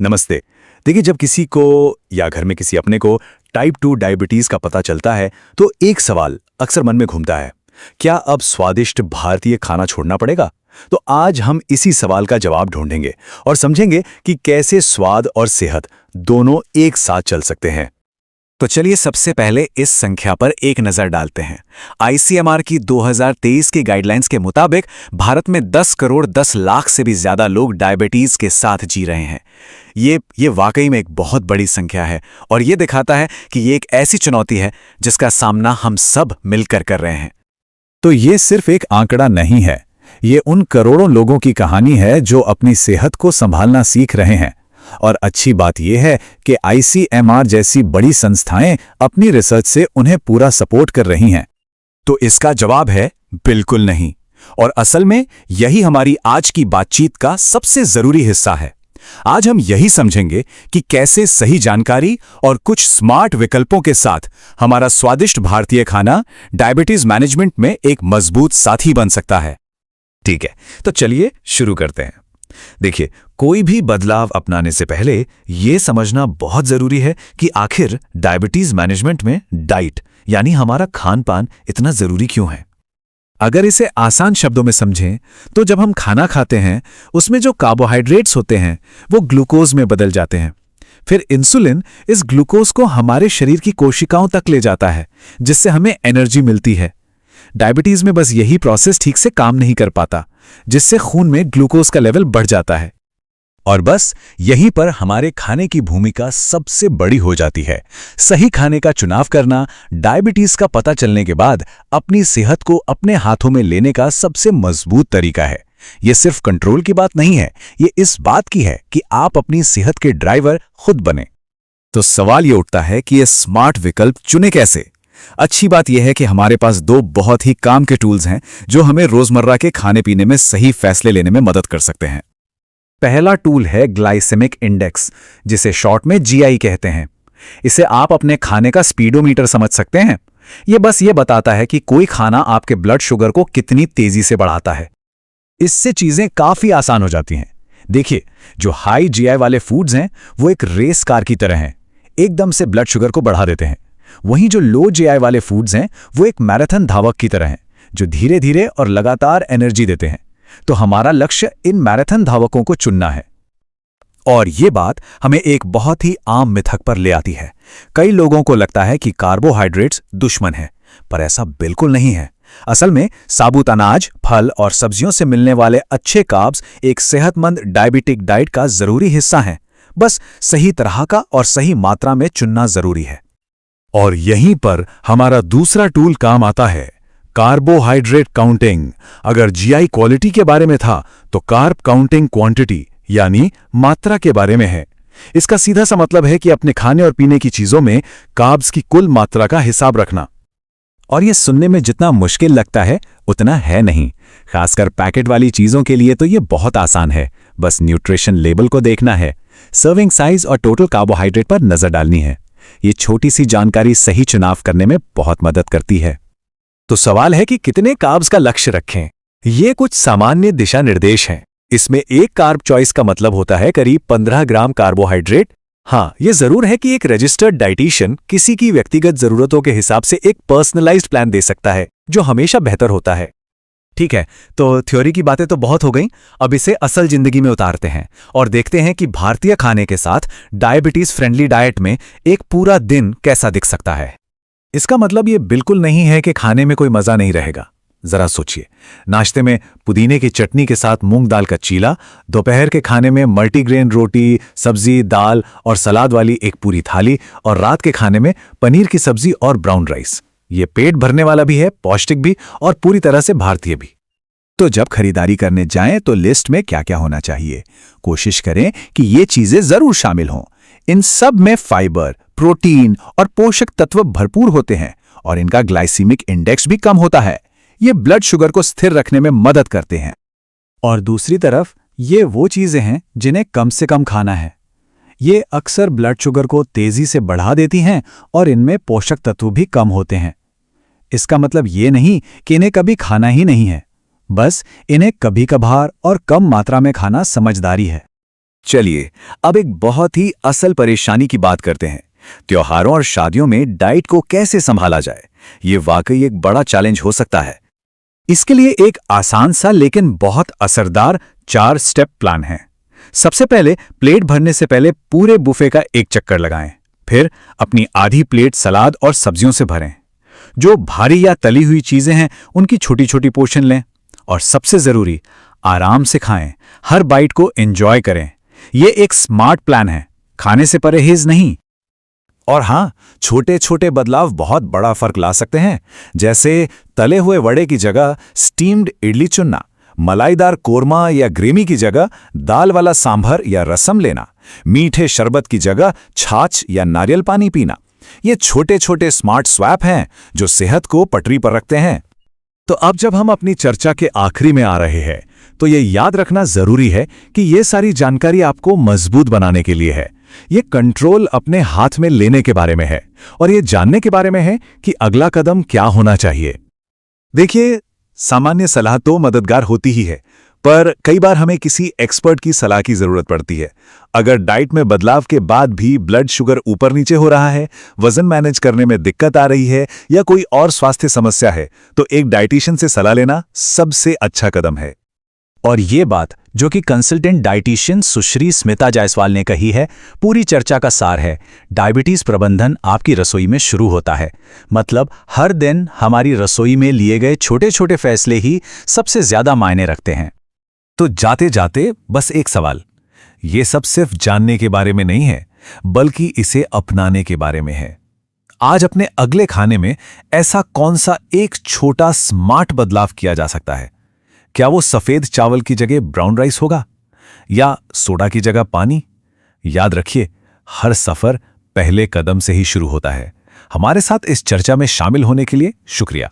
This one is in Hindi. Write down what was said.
नमस्ते। देखिए, जब किसी को या घर में किसी अपने को टाइप 2 डायबिटीज का पता चलता है तो एक सवाल अक्सर मन में घूमता है, क्या अब स्वादिष्ट भारतीय खाना छोड़ना पड़ेगा? तो आज हम इसी सवाल का जवाब ढूंढेंगे और समझेंगे कि कैसे स्वाद और सेहत दोनों एक साथ चल सकते हैं। तो चलिए सबसे पहले इस संख्या पर एक नजर डालते हैं। आईसीएमआर की 2023 की गाइडलाइंस के मुताबिक भारत में 10 करोड़ 10 लाख से भी ज्यादा लोग डायबिटीज के साथ जी रहे हैं। ये वाकई में एक बहुत बड़ी संख्या है और ये दिखाता है कि ये एक ऐसी चुनौती है जिसका सामना हम सब मिलकर कर रहे हैं। तो ये सिर्फ एक आंकड़ा नहीं है, ये उन करोड़ों लोगों की कहानी है जो अपनी सेहत को संभालना सीख रहे हैं। और अच्छी बात यह है कि आईसीएमआर जैसी बड़ी संस्थाएं अपनी रिसर्च से उन्हें पूरा सपोर्ट कर रही हैं। तो इसका जवाब है बिल्कुल नहीं। और असल में यही हमारी आज की बातचीत का सबसे जरूरी हिस्सा है। आज हम यही समझेंगे कि कैसे सही जानकारी और कुछ स्मार्ट विकल्पों के साथ हमारा स्वादिष्ट भारतीय खाना डायबिटीज मैनेजमेंट में एक मजबूत साथी बन सकता है। ठीक है, तो चलिए शुरू करते हैं। देखिए, कोई भी बदलाव अपनाने से पहले यह समझना बहुत जरूरी है कि आखिर डायबिटीज मैनेजमेंट में डाइट यानी हमारा खान पान इतना जरूरी क्यों है। अगर इसे आसान शब्दों में समझें तो जब हम खाना खाते हैं उसमें जो कार्बोहाइड्रेट्स होते हैं वो ग्लूकोज में बदल जाते हैं। फिर इंसुलिन इस ग्लूकोज को हमारे शरीर की कोशिकाओं तक ले जाता है, जिससे हमें एनर्जी मिलती है। डायबिटीज में बस यही प्रोसेस ठीक से काम नहीं कर पाता, जिससे खून में ग्लूकोज का लेवल बढ़ जाता है। और बस यहीं पर हमारे खाने की भूमिका सबसे बड़ी हो जाती है। सही खाने का चुनाव करना डायबिटीज का पता चलने के बाद अपनी सेहत को अपने हाथों में लेने का सबसे मजबूत तरीका है। ये सिर्फ कंट्रोल की बात नहीं है, ये इस बात की है कि आप अपनी सेहत के ड्राइवर खुद बने। तो सवाल ये उठता है कि ये स्मार्ट विकल्प चुने कैसे। अच्छी बात यह है कि हमारे पास दो बहुत ही काम के टूल्स हैं जो हमें रोजमर्रा के खाने पीने में सही फैसले लेने में मदद कर सकते हैं। पहला टूल है ग्लाइसेमिक इंडेक्स, जिसे शॉर्ट में जीआई कहते हैं। इसे आप अपने खाने का स्पीडोमीटर समझ सकते हैं। ये बताता है कि कोई खाना आपके ब्लड शुगर को कितनी तेजी से बढ़ाता है। इससे चीजें काफी आसान हो जाती हैं। देखिए, जो हाई जीआई वाले फूड्स हैं वो एक रेस कार की तरह हैं, एकदम से ब्लड शुगर को बढ़ा देते हैं। वहीं जो लो जीआई वाले फूड्स हैं वो एक मैराथन धावक की तरह हैं, जो धीरे धीरे और लगातार एनर्जी देते हैं। तो हमारा लक्ष्य इन मैराथन धावकों को चुनना है। और ये बात हमें एक बहुत ही आम मिथक पर ले आती है। कई लोगों को लगता है कि कार्बोहाइड्रेट्स दुश्मन है, पर ऐसा बिल्कुल नहीं है। असल में साबुत अनाज, फल और सब्जियों से मिलने वाले अच्छे कार्ब्स एक सेहतमंद डायबिटिक डाइट का जरूरी हिस्सा हैं। बस सही तरह का और सही मात्रा में चुनना जरूरी है। और यहीं पर हमारा दूसरा टूल काम आता है, कार्बोहाइड्रेट काउंटिंग। अगर जीआई क्वालिटी के बारे में था तो कार्ब काउंटिंग क्वांटिटी यानी मात्रा के बारे में है। इसका सीधा सा मतलब है कि अपने खाने और पीने की चीजों में कार्ब्स की कुल मात्रा का हिसाब रखना। और ये सुनने में जितना मुश्किल लगता है उतना है नहीं। खासकर पैकेट वाली चीजों के लिए तो ये बहुत आसान है। बस न्यूट्रिशन लेबल को देखना है, सर्विंग साइज और टोटल कार्बोहाइड्रेट पर नजर डालनी है। ये छोटी सी जानकारी सही चुनाव करने में बहुत मदद करती है। तो सवाल है कि कितने कार्ब्स का लक्ष्य रखें। ये कुछ सामान्य दिशा निर्देश हैं। इसमें एक कार्ब चॉइस का मतलब होता है करीब 15 ग्राम कार्बोहाइड्रेट। हाँ, ये जरूर है कि एक रजिस्टर्ड डाइटिशियन किसी की व्यक्तिगत जरूरतों के हिसाब से एक पर्सनलाइज्ड प्लान दे सकता है, जो हमेशा बेहतर होता है। ठीक है, तो थ्योरी की बातें तो बहुत हो गईं। अब इसे असल जिंदगी में उतारते हैं और देखते हैं कि भारतीय खाने के साथ डायबिटीज फ्रेंडली डाइट में एक पूरा दिन कैसा दिख सकता है। इसका मतलब ये बिल्कुल नहीं है कि खाने में कोई मजा नहीं रहेगा। जरा सोचिए, नाश्ते में पुदीने की चटनी के साथ मूंग दाल का चीला, दोपहर के खाने में मल्टीग्रेन रोटी, सब्जी, दाल और सलाद वाली एक पूरी थाली, और रात के खाने में पनीर की सब्जी और ब्राउन राइस। ये पेट भरने वाला भी है, पौष्टिक भी और पूरी तरह से भारतीय भी। तो जब खरीदारी करने जाएं तो लिस्ट में क्या क्या होना चाहिए, कोशिश करें कि ये चीजें जरूर शामिल हों। इन सब में फाइबर, प्रोटीन और पोषक तत्व भरपूर होते हैं और इनका ग्लाइसीमिक इंडेक्स भी कम होता है। ये ब्लड शुगर को स्थिर रखने में मदद करते हैं। और दूसरी तरफ ये वो चीजें हैं जिन्हें कम से कम खाना है। ये अक्सर ब्लड शुगर को तेजी से बढ़ा देती हैं और इनमें पोषक तत्व भी कम होते हैं। इसका मतलब ये नहीं कि इन्हें कभी खाना ही नहीं है, बस इन्हें कभी कभार और कम मात्रा में खाना समझदारी है। चलिए अब एक बहुत ही असल परेशानी की बात करते हैं। त्योहारों और शादियों में डाइट को कैसे संभाला जाए, ये वाकई एक बड़ा चैलेंज हो सकता है। इसके लिए एक आसान सा लेकिन बहुत असरदार 4 स्टेप प्लान है। सबसे पहले प्लेट भरने से पहले पूरे बुफे का एक चक्कर लगाएं। फिर अपनी आधी प्लेट सलाद और सब्जियों से भरें। जो भारी या तली हुई चीजें हैं उनकी छोटी छोटी पोर्शन लें। और सबसे जरूरी, आराम से खाएं, हर बाइट को एंजॉय करें। ये एक स्मार्ट प्लान है, खाने से परहेज नहीं। और हाँ, छोटे छोटे बदलाव बहुत बड़ा फर्क ला सकते हैं। जैसे तले हुए वड़े की जगह स्टीम्ड इडली चुनना, मलाईदार कोरमा या ग्रेवी की जगह दाल वाला सांभर या रसम लेना, मीठे शरबत की जगह छाछ या नारियल पानी पीना। ये छोटे छोटे स्मार्ट स्वैप हैं जो सेहत को पटरी पर रखते हैं। तो अब जब हम अपनी चर्चा के आखिरी में आ रहे हैं, तो ये याद रखना जरूरी है कि ये सारी जानकारी आपको मजबूत बनाने के लिए है। ये कंट्रोल अपने हाथ में लेने के बारे में है और ये जानने के बारे में है कि अगला कदम क्या होना चाहिए। देखिए, सामान्य सलाह तो मददगार होती ही है, पर कई बार हमें किसी एक्सपर्ट की सलाह की जरूरत पड़ती है। अगर डाइट में बदलाव के बाद भी ब्लड शुगर ऊपर नीचे हो रहा है, वजन मैनेज करने में दिक्कत आ रही है या कोई और स्वास्थ्य समस्या है, तो एक डाइटिशियन से सलाह लेना सबसे अच्छा कदम है। और ये बात जो कि कंसल्टेंट डाइटिशियन सुश्री स्मिता जायसवाल ने कही है, पूरी चर्चा का सार है। डायबिटीज प्रबंधन आपकी रसोई में शुरू होता है। मतलब हर दिन हमारी रसोई में लिए गए छोटे छोटे फैसले ही सबसे ज्यादा मायने रखते हैं। तो जाते जाते बस एक सवाल, ये सब सिर्फ जानने के बारे में नहीं है, बल्कि इसे अपनाने के बारे में है। आज अपने अगले खाने में ऐसा कौन सा एक छोटा स्मार्ट बदलाव किया जा सकता है? क्या वो सफेद चावल की जगह ब्राउन राइस होगा या सोडा की जगह पानी? याद रखिए, हर सफर पहले कदम से ही शुरू होता है। हमारे साथ इस चर्चा में शामिल होने के लिए शुक्रिया।